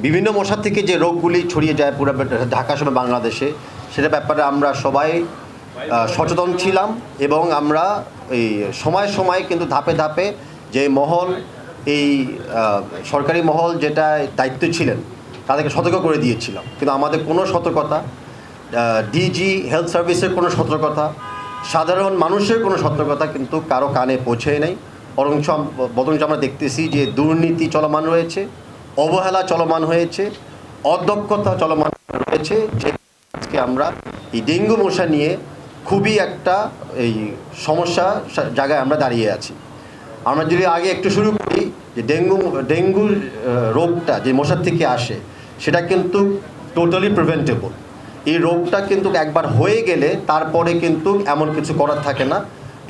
বিভিন্ন মশা থেকে যে রোগগুলি ছড়িয়ে যায় পুরো ঢাকা সহ বাংলাদেশে, সেটা ব্যাপারে আমরা সবাই সচেতন ছিলাম এবং আমরা এই সময় সময় কিন্তু ধাপে ধাপে যে মহল এই সরকারি মহল যেটা দায়িত্ব ছিলেন তাদেরকে সতর্ক করে দিয়েছিলাম, কিন্তু আমাদের কোনো সতর্কতা, ডিজি হেলথ সার্ভিসের কোনো সতর্কতা, সাধারণ মানুষের কোনো সতর্কতা কিন্তু কারো কানে পৌঁছায় নাই। বরঞ্চ আমরা দেখতেছি যে দুর্নীতি চলমান রয়েছে, অবহেলা চলমান হয়েছে, অদক্ষতা চলমান রয়েছে। যে আজকে আমরা এই ডেঙ্গু মশা নিয়ে খুবই একটা এই সমস্যা জায়গায় আমরা দাঁড়িয়ে আছি। আমরা যদি আগে একটু শুরু করি যে ডেঙ্গু রোগটা যে মশার থেকে আসে সেটা কিন্তু টোটালি প্রিভেন্টেবল। এই রোগটা কিন্তু একবার হয়ে গেলে তারপরে কিন্তু এমন কিছু করার থাকে না।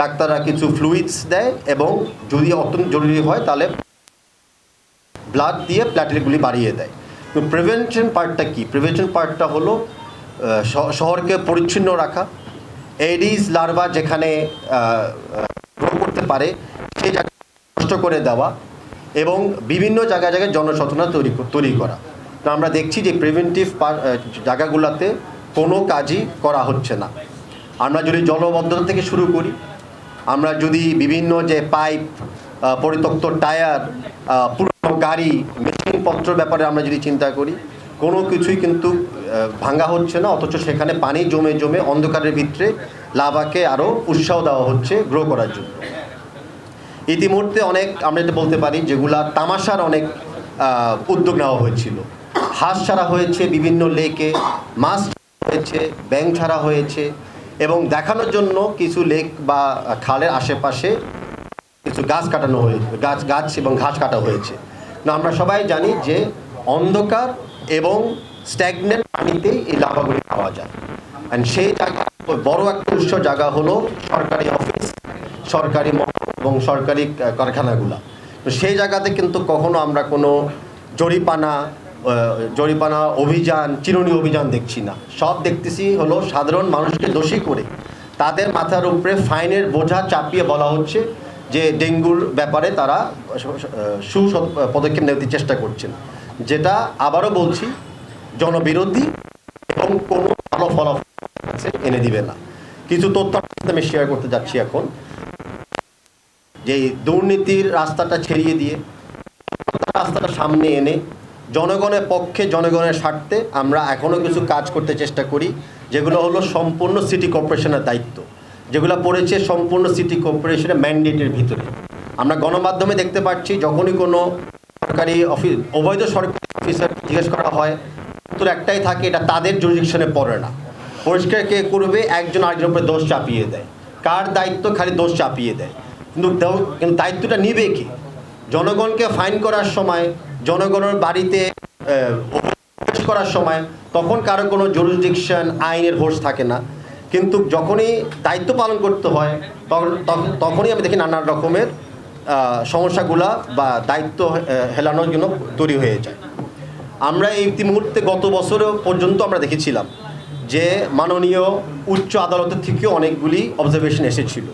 ডাক্তাররা কিছু ফ্লুইডস দেয় এবং যদি অত্যন্ত জরুরি হয় তাহলে ব্লাড দিয়ে প্ল্যাটেলেটগুলি বাড়িয়ে দেয়। তো প্রিভেনশন পার্টটা কী? প্রিভেনশন পার্টটা হলো শহরকে পরিচ্ছন্ন রাখা, এডিস লার্ভা যেখানে গ্রো করতে পারে সেই জায়গা নষ্ট করে দেওয়া এবং বিভিন্ন জায়গায় জায়গায় জনসচেতনতা তৈরি করা। তো আমরা দেখছি যে প্রিভেন্টিভ জায়গাগুলোতে কোনো কাজই করা হচ্ছে না। আমরা যদি জলবদ্ধতা থেকে শুরু করি, আমরা যদি বিভিন্ন যে পাইপ, পরিত্যক্ত টায়ার, পুরনো গাড়ি, মেশিনপত্র ব্যাপারে আমরা যদি চিন্তা করি, কোনো কিছুই কিন্তু ভাঙা হচ্ছে না, অথচ সেখানে পানি জমে জমে অন্ধকারের ভিতরে লাভাকে আরও উৎসাহ দেওয়া হচ্ছে গ্রো করার জন্য। ইতিমধ্যে অনেক আমরা এটা বলতে পারি যেগুলা তামাশার অনেক উদ্যোগ নেওয়া হয়েছিল। হাঁস ছাড়া হয়েছে বিভিন্ন লেকে, মাছ হয়েছে, ব্যাঙ ছাড়া হয়েছে এবং দেখানোর জন্য কিছু লেক বা খালের আশেপাশে কিছু গাছ কাটানো হয়েছে, গাছ এবং ঘাস কাটা হয়েছে। না, আমরা সবাই জানি যে অন্ধকার এবং স্ট্যাগনেন্ট পানিতেই এই লাভাগুলি পাওয়া যায়। অ্যান্ড সেই জায়গা বড় একটা উৎস জায়গা হলো সরকারি অফিস, সরকারি মহল এবং সরকারি কারখানাগুলা। তো সেই জায়গাতে কিন্তু কখনো আমরা কোনো জরিপানা অভিযান, চিরুনি অভিযান দেখছি না। সব দেখতেছি হলো সাধারণ মানুষকে দোষী করে তাদের মাথার উপরে ফাইনের বোঝা চাপিয়ে বলা হচ্ছে যে ডেঙ্গুর ব্যাপারে তারা পদক্ষেপ নেওয়ার চেষ্টা করছেন, যেটা আবারও বলছি জনবিরোধী এবং কোনো ভালো ফলাফল এনে দিবে না। কিছু তথ্য আমি শেয়ার করতে যাচ্ছি এখন, যে দুর্নীতির রাস্তাটা ছেড়িয়ে দিয়ে রাস্তাটা সামনে এনে জনগণের পক্ষে, জনগণের স্বার্থে আমরা এখনও কিছু কাজ করতে চেষ্টা করি, যেগুলো হলো সম্পূর্ণ সিটি কর্পোরেশনের দায়িত্ব, যেগুলো পড়েছে সম্পূর্ণ সিটি কর্পোরেশনের ম্যান্ডেটের ভিতরে। আমরা গণমাধ্যমে দেখতে পাচ্ছি যখনই কোনো সরকারি অবৈধ সরকারি অফিসার জিজ্ঞেস করা হয়, উত্তর একটাই থাকে, এটা তাদের জুরিডিকশনে পড়ে না। পরিষ্কার কে করবে? একজন আরেকজনের উপরে দোষ চাপিয়ে দেয়। কার দায়িত্ব? খালি দোষ চাপিয়ে দেয়। কিন্তু দায়িত্বটা নিবে কি? জনগণকে ফাইন করার সময়, জনগণের বাড়িতে প্রবেশ করার সময় তখন কারো কোনো জুরিসডিকশন, আইনের হোস থাকে না। কিন্তু যখনই দায়িত্ব পালন করতে হয় তখনই আমি দেখি নানান রকমের সমস্যাগুলা বা দায়িত্ব হেলানোর জন্য তৈরি হয়ে যায়। আমরা এই মুহূর্তে গত বছরও পর্যন্ত আমরা দেখেছিলাম যে মাননীয় উচ্চ আদালতের থেকেও অনেকগুলি অবজারভেশন এসেছিল।